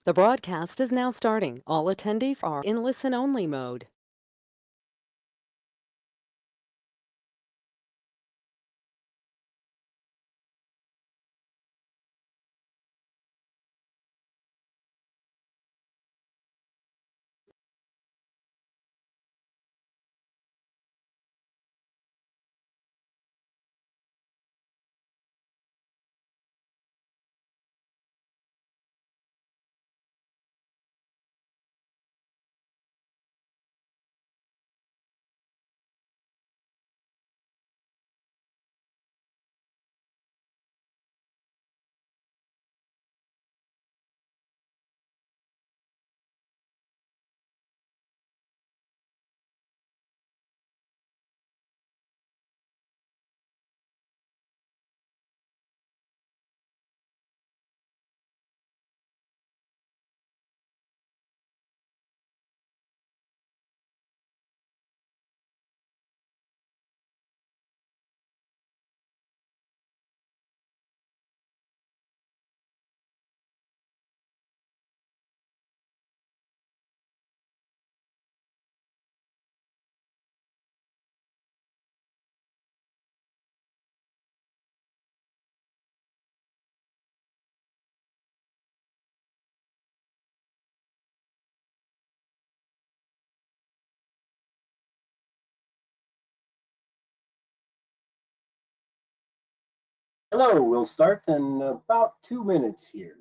The broadcast is now starting. All attendees are in listen-only mode. Hello, we'll start in about 2 minutes here.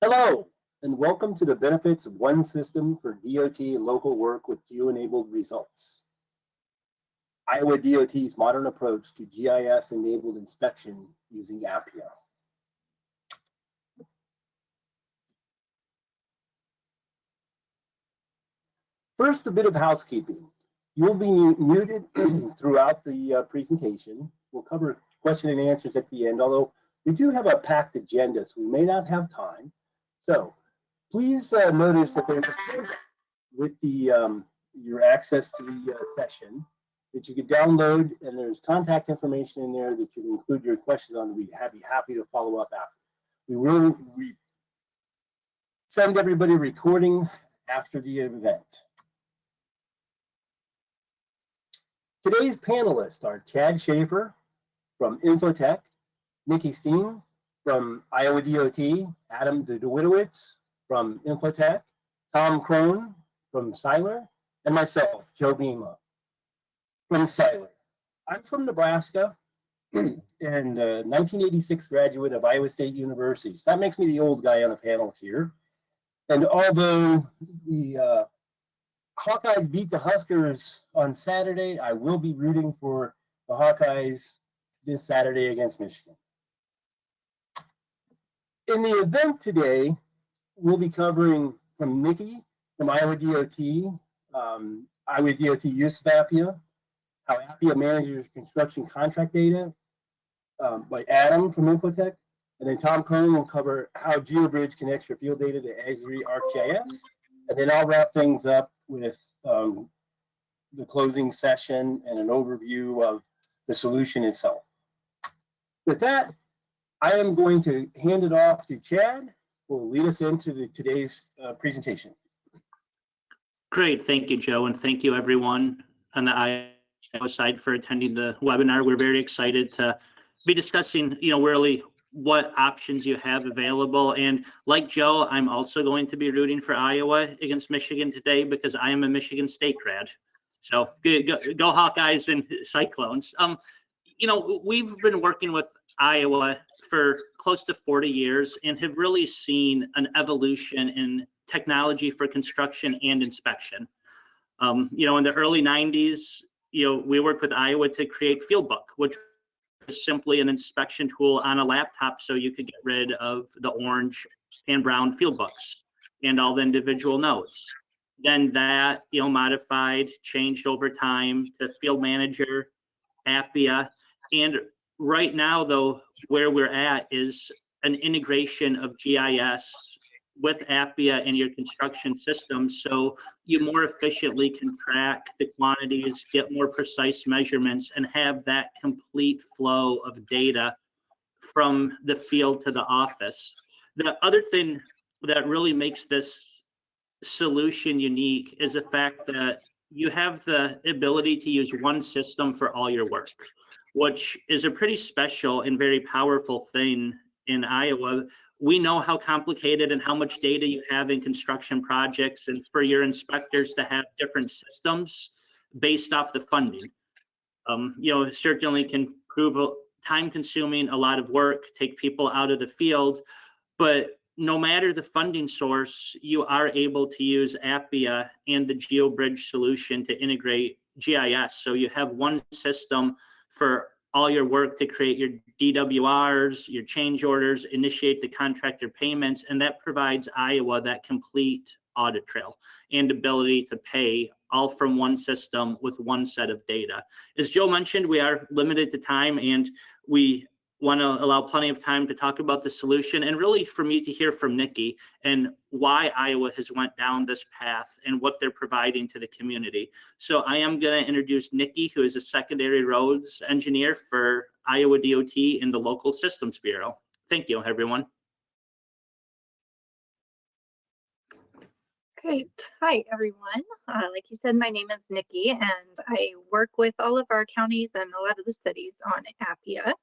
Hello, and welcome to the benefits of one system for DOT and local work with geo-enabled results. Iowa DOT's modern approach to GIS-enabled inspection using Appia. First, a bit of housekeeping. You'll be muted throughout the presentation. We'll cover question and answers at the end, although we do have a packed agenda, so we may not have time. So please notice that there's a folder with the your access to the session that you can download, and there's contact information in there that you can include your questions on. We'd be happy to follow up after. We send everybody a recording after the event. Today's panelists are Chad Schaefer from Infotech, Nikki Steen from Iowa DOT, Adam DeWitowitz from Infotech, Tom Crone from Seiler, and myself, Joe Beema from Seiler. I'm from Nebraska and 1986 graduate of Iowa State University. So that makes me the old guy on the panel here. And although the Hawkeyes beat the Huskers on Saturday, I will be rooting for the Hawkeyes this Saturday against Michigan. In the event today, we'll be covering from Nikki from Iowa DOT, Iowa DOT use of Appia, how Appia manages construction contract data, by Adam from Infotech, and then Tom Crone will cover how GeoBridge connects your field data to Esri ArcGIS, and then I'll wrap things up with the closing session and an overview of the solution itself. With that, I am going to hand it off to Chad, who will lead us into today's presentation. Great, thank you, Joe, and thank you everyone on the Iowa side for attending the webinar. We're very excited to be discussing, really what options you have available. And like Joe, I'm also going to be rooting for Iowa against Michigan today because I am a Michigan State grad. So go Hawkeyes and Cyclones. You know, we've been working with Iowa for close to 40 years and have really seen an evolution in technology for construction and inspection. You know, in the early 90s, you know, we worked with Iowa to create Fieldbook, which was simply an inspection tool on a laptop so you could get rid of the orange and brown field books and all the individual notes. Then that, you know, modified, changed over time to Field Manager, Appia, and right now, though, where we're at is an integration of GIS with Appia in your construction system, so you more efficiently can track the quantities, get more precise measurements, and have that complete flow of data from the field to the office. The other thing that really makes this solution unique is the fact that you have the ability to use one system for all your work, which is a pretty special and very powerful thing in Iowa. We know how complicated and how much data you have in construction projects, and for your inspectors to have different systems based off the funding, you know, certainly can prove time consuming, a lot of work, take people out of the field, but no matter the funding source, you are able to use Appia and the GeoBridge solution to integrate GIS. So you have one system for all your work to create your DWRs, your change orders, initiate the contractor payments, and that provides Iowa that complete audit trail and ability to pay all from one system with one set of data. As Joe mentioned, we are limited to time and we want to allow plenty of time to talk about the solution and really for me to hear from Nikki and why Iowa has went down this path and what they're providing to the community. So I am going to introduce Nikki, who is a secondary roads engineer for Iowa DOT in the Local Systems Bureau. Thank you, everyone. Great. Hi, everyone. Like you said, my name is Nikki, and I work with all of our counties and a lot of the cities on Appia.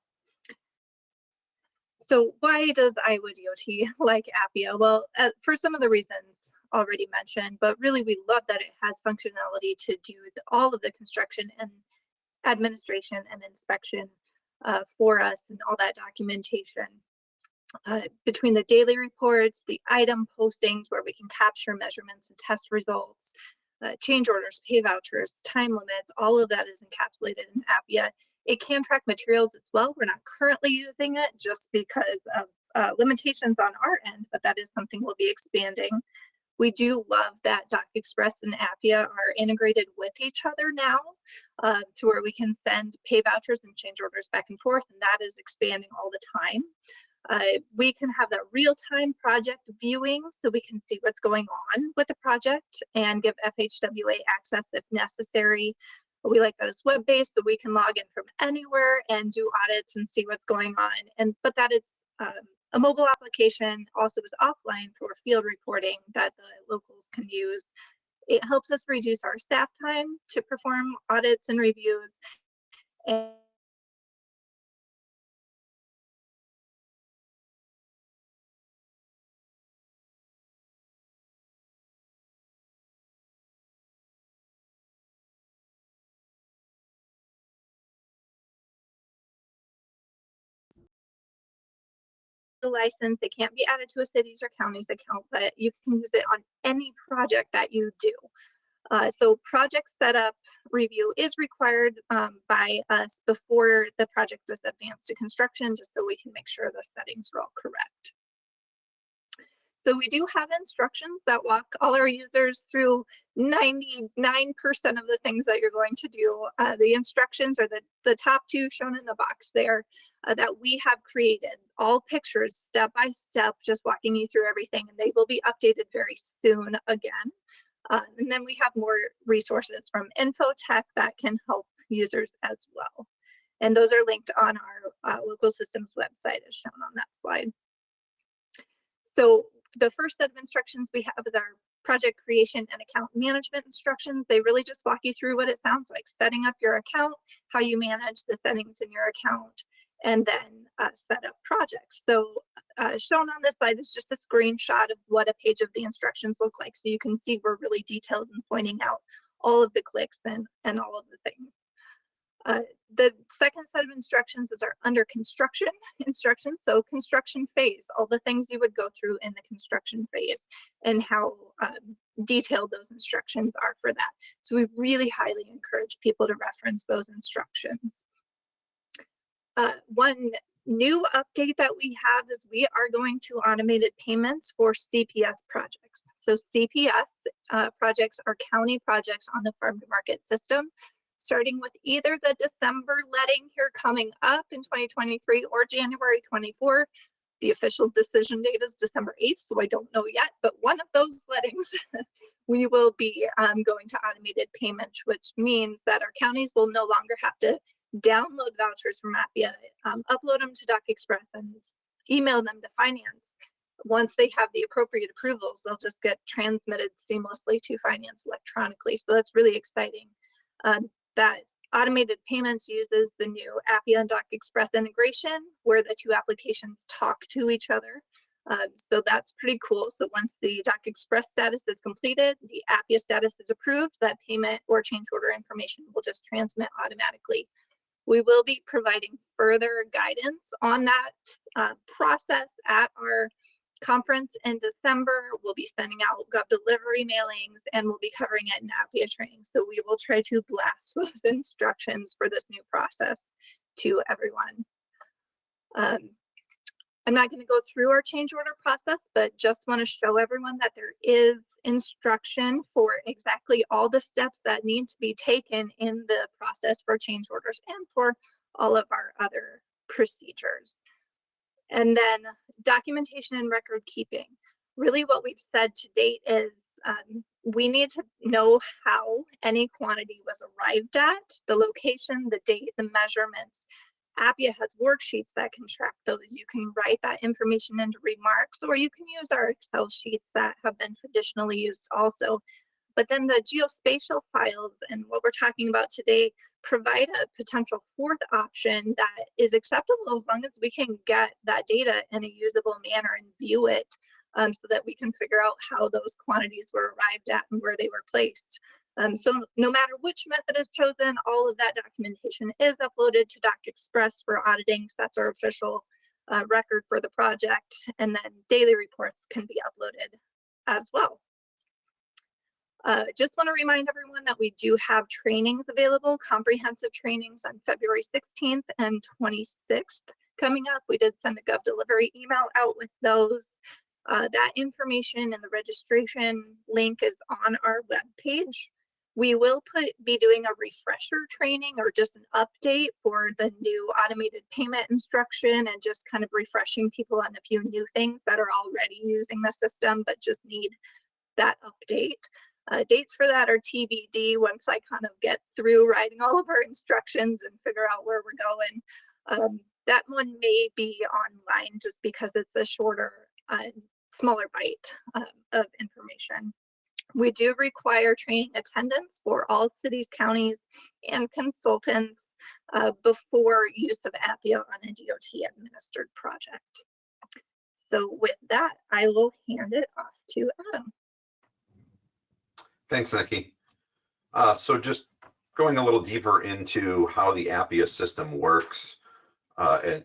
So why does Iowa DOT like Appia? Well, for some of the reasons already mentioned, but really we love that it has functionality to do all of the construction and administration and inspection for us and all that documentation. Between the daily reports, the item postings where we can capture measurements and test results, change orders, pay vouchers, time limits, all of that is encapsulated in Appia. It can track materials as well. We're not currently using it just because of limitations on our end, but that is something we'll be expanding. We do love that DocExpress and Appia are integrated with each other now to where we can send pay vouchers and change orders back and forth, and that is expanding all the time. We can have that real-time project viewing so we can see what's going on with the project and give FHWA access if necessary. We like that it's web-based, so we can log in from anywhere and do audits and see what's going on. But that it's a mobile application, also is offline for field reporting that the locals can use. It helps us reduce our staff time to perform audits and reviews. And the license, it can't be added to a city's or county's account, but you can use it on any project that you do. So project setup review is required by us before the project is advanced to construction, just so we can make sure the settings are all correct. So we do have instructions that walk all our users through 99% of the things that you're going to do. The instructions are the top two shown in the box there that we have created, all pictures step by step, just walking you through everything, and they will be updated very soon again. And then we have more resources from Infotech that can help users as well. And those are linked on our local systems website as shown on that slide. So the first set of instructions we have is our project creation and account management instructions. They really just walk you through what it sounds like, setting up your account, how you manage the settings in your account, and then set up projects. So shown on this slide is just a screenshot of what a page of the instructions look like. So you can see we're really detailed in pointing out all of the clicks and all of the things. The second set of instructions is our under construction instructions. So construction phase, all the things you would go through in the construction phase and how detailed those instructions are for that. So we really highly encourage people to reference those instructions. One new update that we have is we are going to automated payments for CPS projects. So CPS projects are county projects on the farm to market system, starting with either the December letting here coming up in 2023 or January 24. The official decision date is December 8th, so I don't know yet, but one of those lettings we will be going to automated payments, which means that our counties will no longer have to download vouchers from Appia, upload them to DocExpress and email them to finance. Once they have the appropriate approvals, they'll just get transmitted seamlessly to finance electronically. So that's really exciting. That automated payments uses the new Appia and DocExpress integration where the two applications talk to each other. So that's pretty cool. So once the DocExpress status is completed, the Appia status is approved, that payment or change order information will just transmit automatically. We will be providing further guidance on that process at our conference in December. We'll be sending out GovDelivery mailings and we'll be covering it in Appia training. So we will try to blast those instructions for this new process to everyone. I'm not going to go through our change order process, but just want to show everyone that there is instruction for exactly all the steps that need to be taken in the process for change orders and for all of our other procedures. And then documentation and record keeping. Really what we've said to date is we need to know how any quantity was arrived at, the location, the date, the measurements. Appia has worksheets that can track those. You can write that information into remarks, or you can use our Excel sheets that have been traditionally used also. But then the geospatial files and what we're talking about today provide a potential fourth option that is acceptable as long as we can get that data in a usable manner and view it so that we can figure out how those quantities were arrived at and where they were placed. So no matter which method is chosen, all of that documentation is uploaded to DocExpress for auditing. So that's our official record for the project. And then daily reports can be uploaded as well. Just want to remind everyone that we do have trainings available, comprehensive trainings on February 16th and 26th coming up. We did send a GovDelivery email out with those. That information and the registration link is on our webpage. We will be doing a refresher training or just an update for the new automated payment instruction and just kind of refreshing people on a few new things that are already using the system but just need that update. Dates for that are TBD once I kind of get through writing all of our instructions and figure out where we're going. That one may be online just because it's a shorter, smaller bite of information. We do require training attendance for all cities, counties, and consultants before use of Appia on a DOT administered project. So with that, I will hand it off to Adam. Thanks, Nikki. So just going a little deeper into how the Appia system works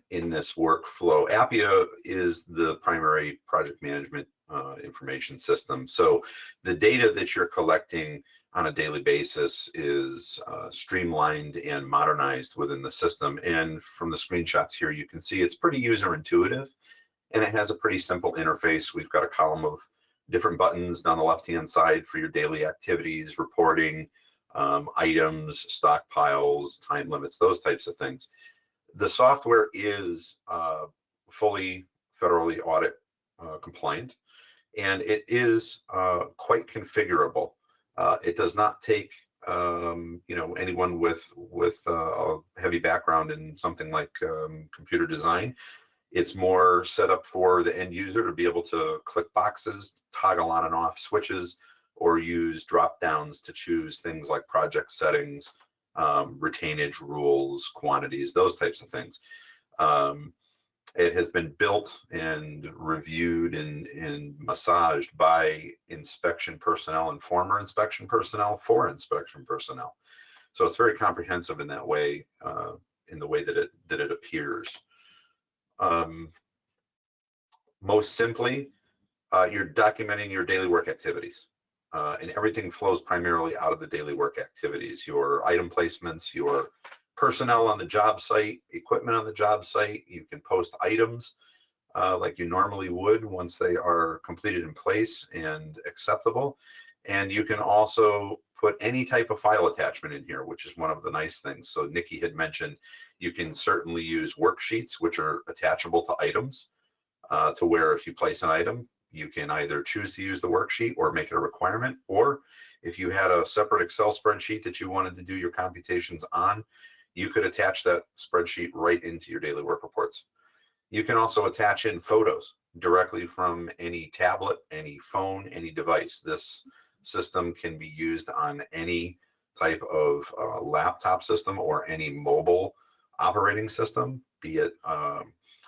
in this workflow. Appia is the primary project management information system. So the data that you're collecting on a daily basis is streamlined and modernized within the system. And from the screenshots here, you can see it's pretty user intuitive and it has a pretty simple interface. We've got a column of different buttons down the left-hand side for your daily activities, reporting, items, stockpiles, time limits, those types of things. The software is fully federally audit compliant, and it is quite configurable. It does not take anyone with a heavy background in something like computer design. It's more set up for the end user to be able to click boxes, toggle on and off switches, or use drop downs to choose things like project settings, retainage rules, quantities, those types of things. It has been built and reviewed and massaged by inspection personnel and former inspection personnel for inspection personnel. So it's very comprehensive in that way, in the way that it appears. Most simply, you're documenting your daily work activities, and everything flows primarily out of the daily work activities, your item placements, your personnel on the job site, equipment on the job site. You can post items like you normally would once they are completed in place and acceptable. And you can also put any type of file attachment in here, which is one of the nice things. So Nikki had mentioned you can certainly use worksheets, which are attachable to items, to where if you place an item, you can either choose to use the worksheet or make it a requirement, or if you had a separate Excel spreadsheet that you wanted to do your computations on, you could attach that spreadsheet right into your daily work reports. You can also attach in photos directly from any tablet, any phone, any device. This system can be used on any type of laptop system or any mobile operating system, be it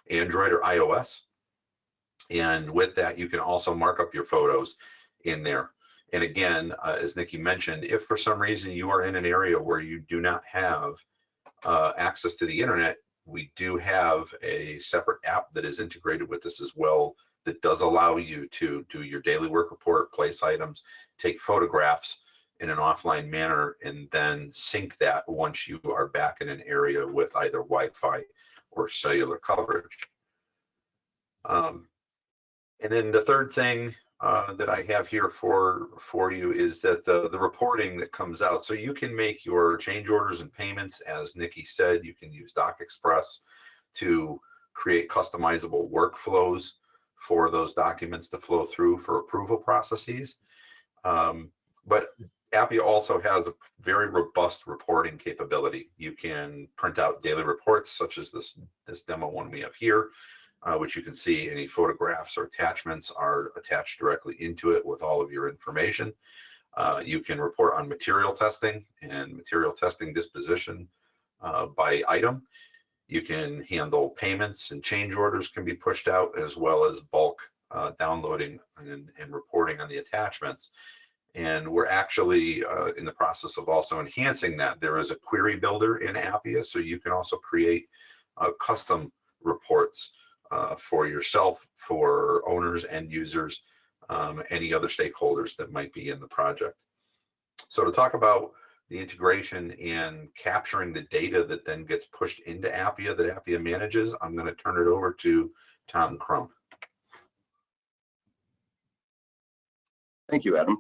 Android or iOS. And with that, you can also mark up your photos in there. And again, as Nikki mentioned, if for some reason you are in an area where you do not have access to the internet, we do have a separate app that is integrated with this as well that does allow you to do your daily work report, place items, take photographs in an offline manner, and then sync that once you are back in an area with either Wi-Fi or cellular coverage. And then the third thing that I have here for you is that the reporting that comes out. So you can make your change orders and payments, as Nikki said. You can use DocExpress to create customizable workflows for those documents to flow through for approval processes. But Appia also has a very robust reporting capability. You can print out daily reports, such as this demo one we have here, which you can see any photographs or attachments are attached directly into it with all of your information. You can report on material testing and material testing disposition by item. You can handle payments and change orders can be pushed out, as well as bulk downloading and reporting on the attachments. And we're actually in the process of also enhancing that. There is a query builder in Appia, so you can also create custom reports for yourself, for owners, end users, any other stakeholders that might be in the project. So to talk about the integration and capturing the data that then gets pushed into Appia that Appia manages, I'm going to turn it over to Tom Crump. Thank you, Adam.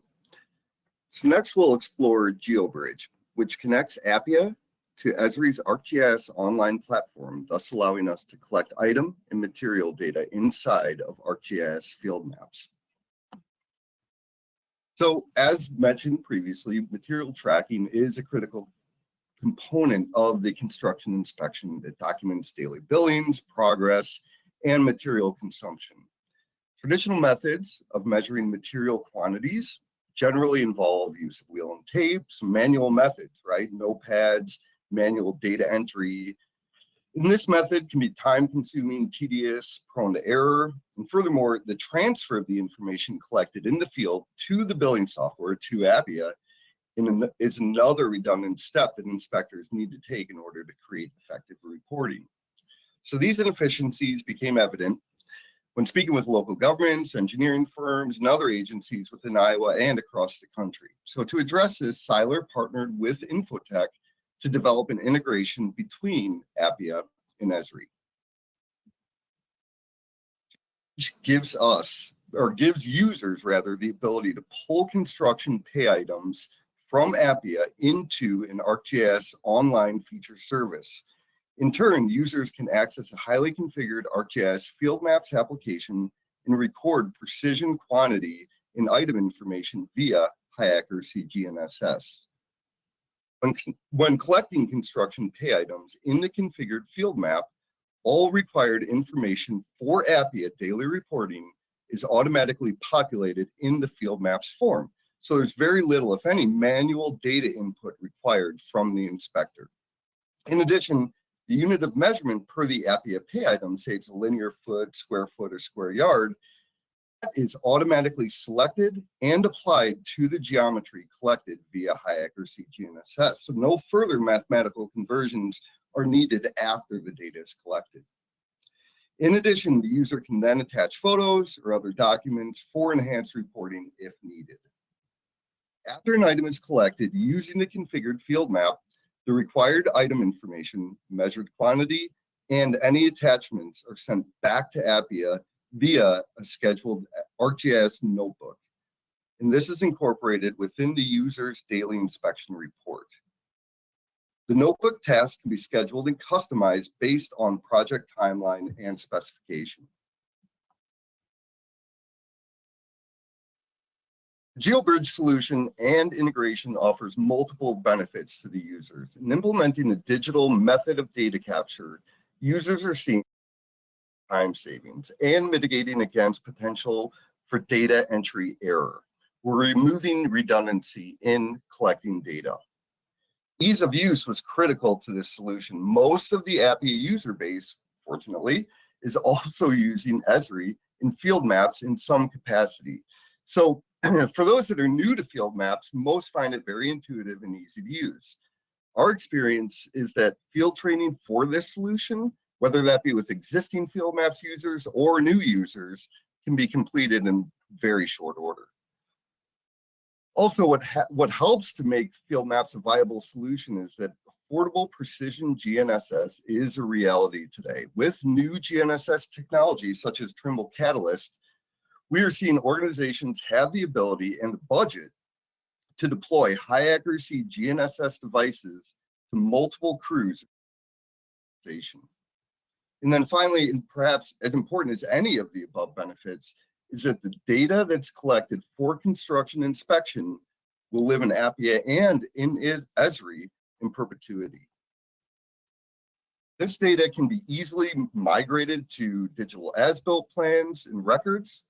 So next we'll explore GeoBridge, which connects Appia to Esri's ArcGIS online platform, thus allowing us to collect item and material data inside of ArcGIS Field Maps. So as mentioned previously, material tracking is a critical component of the construction inspection that documents daily billings, progress, and material consumption. Traditional methods of measuring material quantities generally involve use of wheel and tape, some manual methods, right? Notepads, manual data entry. And this method can be time-consuming, tedious, prone to error, and furthermore, the transfer of the information collected in the field to the billing software, to Appia, is another redundant step that inspectors need to take in order to create effective reporting. So these inefficiencies became evident when speaking with local governments, engineering firms, and other agencies within Iowa and across the country. So to address this, Seiler partnered with Infotech to develop an integration between Appia and Esri, which gives users the ability to pull construction pay items from Appia into an ArcGIS online feature service. In turn, users can access a highly configured ArcGIS Field Maps application and record precision quantity and item information via high-accuracy GNSS. When collecting construction pay items in the configured field map, all required information for Appia daily reporting is automatically populated in the field maps form. So there's very little, if any, manual data input required from the inspector. In addition, The unit of measurement per the Appia pay item, say it's a linear foot, or square yard, is automatically selected and applied to the geometry collected via high accuracy GNSS. So no further mathematical conversions are needed after the data is collected. In addition, the user can then attach photos or other documents for enhanced reporting if needed. After an item is collected using the configured field map, the required item information, measured quantity, and any attachments are sent back to Appia via a scheduled ArcGIS notebook. And this is incorporated within the user's daily inspection report. The notebook task can be scheduled and customized based on project timeline and specification. The GeoBridge solution and integration offers multiple benefits to the users. In implementing a digital method of data capture, users are seeing time savings and mitigating against potential for data entry error. We're removing redundancy in collecting data. Ease of use was critical to this solution. Most of the Appia user base, fortunately, is also using Esri in field maps in some capacity. So for those that are new to field maps, most find it very intuitive and easy to use. Our experience is that field training for this solution, whether that be with existing field maps users or new users, can be completed in very short order. Also, what helps to make field maps a viable solution is that affordable precision GNSS is a reality today. With new GNSS technologies such as Trimble Catalyst, we are seeing organizations have the ability and the budget to deploy high accuracy GNSS devices to multiple crews. And then finally, and perhaps as important as any of the above benefits, is that the data that's collected for construction inspection will live in Appia and in Esri in perpetuity. This data can be easily migrated to digital as-built plans and records,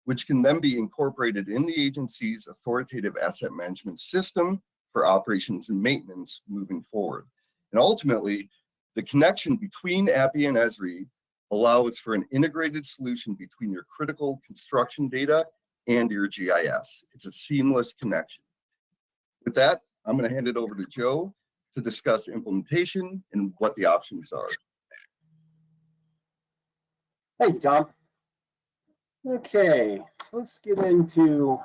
which can then be incorporated in the agency's authoritative asset management system for operations and maintenance moving forward. And ultimately, the connection between Appia and Esri allows for an integrated solution between your critical construction data and your GIS. It's a seamless connection. With that, I'm going to hand it over to Joe to discuss implementation and what the options are. Thank you, Tom. Okay, let's get into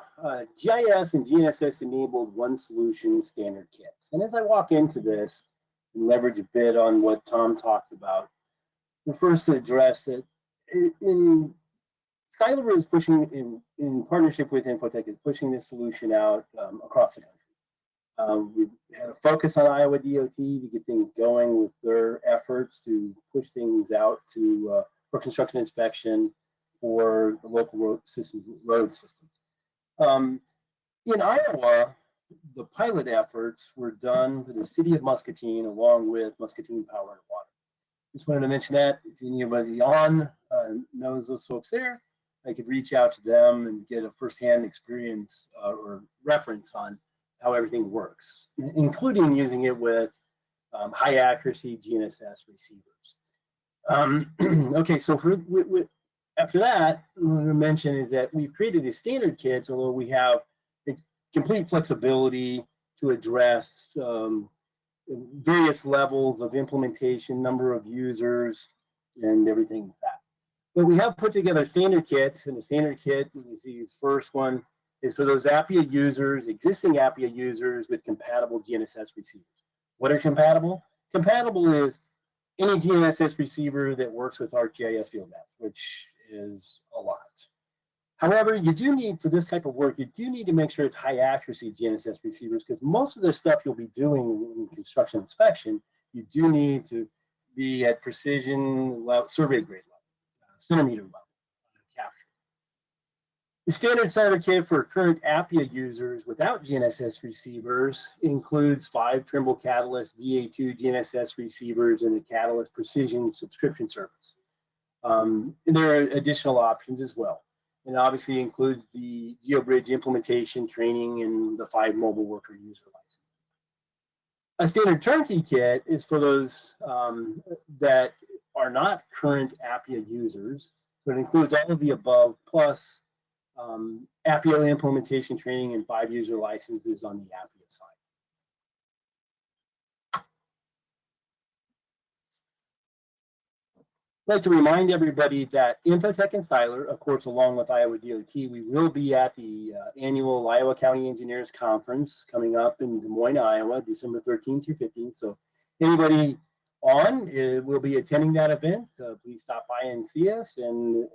GIS and GNSS enabled one solution standard kits. And as I walk into this and leverage a bit on what Tom talked about, the first to address that Seiler is pushing in partnership with Infotech is pushing this solution out across the country. We've had a focus on Iowa DOT to get things going with their efforts to push things out to for construction inspection for the local road systems. In Iowa, the pilot efforts were done for the city of Muscatine along with Muscatine Power and Water. Just wanted to mention that if anybody on knows those folks there, I could reach out to them and get a firsthand experience or reference on how everything works, including using it with high accuracy GNSS receivers. Okay, so after that, what I'm going to mention is that we've created these standard kits, although we have complete flexibility to address various levels of implementation, number of users, and everything like that. But we have put together standard kits, and the standard kit, you can see the first one is for those Appia users, existing Appia users with compatible GNSS receivers. What are compatible? Compatible is any GNSS receiver that works with ArcGIS Field Maps, which is a lot. However, you do need, for this type of work, you do need to make sure it's high accuracy GNSS receivers, because most of the stuff you'll be doing in construction inspection, you do need to be at precision survey grade level, centimeter level capture. The standard starter kit for current Appia users without GNSS receivers includes 5 Trimble Catalyst DA2 GNSS receivers and a Catalyst Precision subscription service. There are additional options as well. And obviously includes the GeoBridge implementation training and the 5 mobile worker user licenses. A standard turnkey kit is for those that are not current Appia users. So it includes all of the above, plus Appia implementation training and 5 user licenses on the Appia side. I'd like to remind everybody that Infotech and Seiler, of course, along with Iowa DOT, we will be at the annual Iowa County Engineers Conference coming up in Des Moines, Iowa, December 13th through 15th. So anybody on will be attending that event. Please stop by and see us, and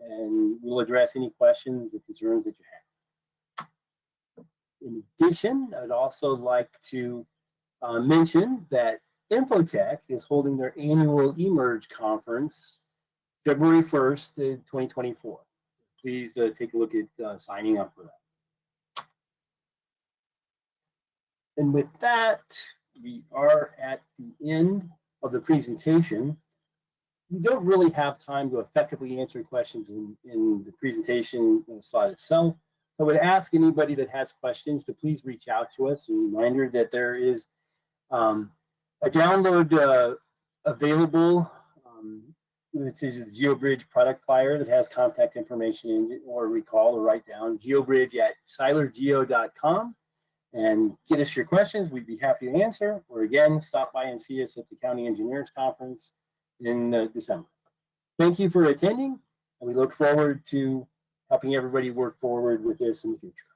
we'll address any questions or concerns that you have. In addition, I'd also like to mention that Infotech is holding their annual eMERGE conference February 1st, 2024. Please take a look at signing up for that. And with that, we are at the end of the presentation. We don't really have time to effectively answer questions in the presentation slide itself. I would ask anybody that has questions to please reach out to us. A reminder that there is a download available, which is a GeoBridge product flyer that has contact information in it, or recall or write down GeoBridge at seilergeo.com and get us your questions. We'd be happy to answer, or again, stop by and see us at the County Engineers Conference in December. Thank you for attending, and we look forward to helping everybody work forward with this in the future.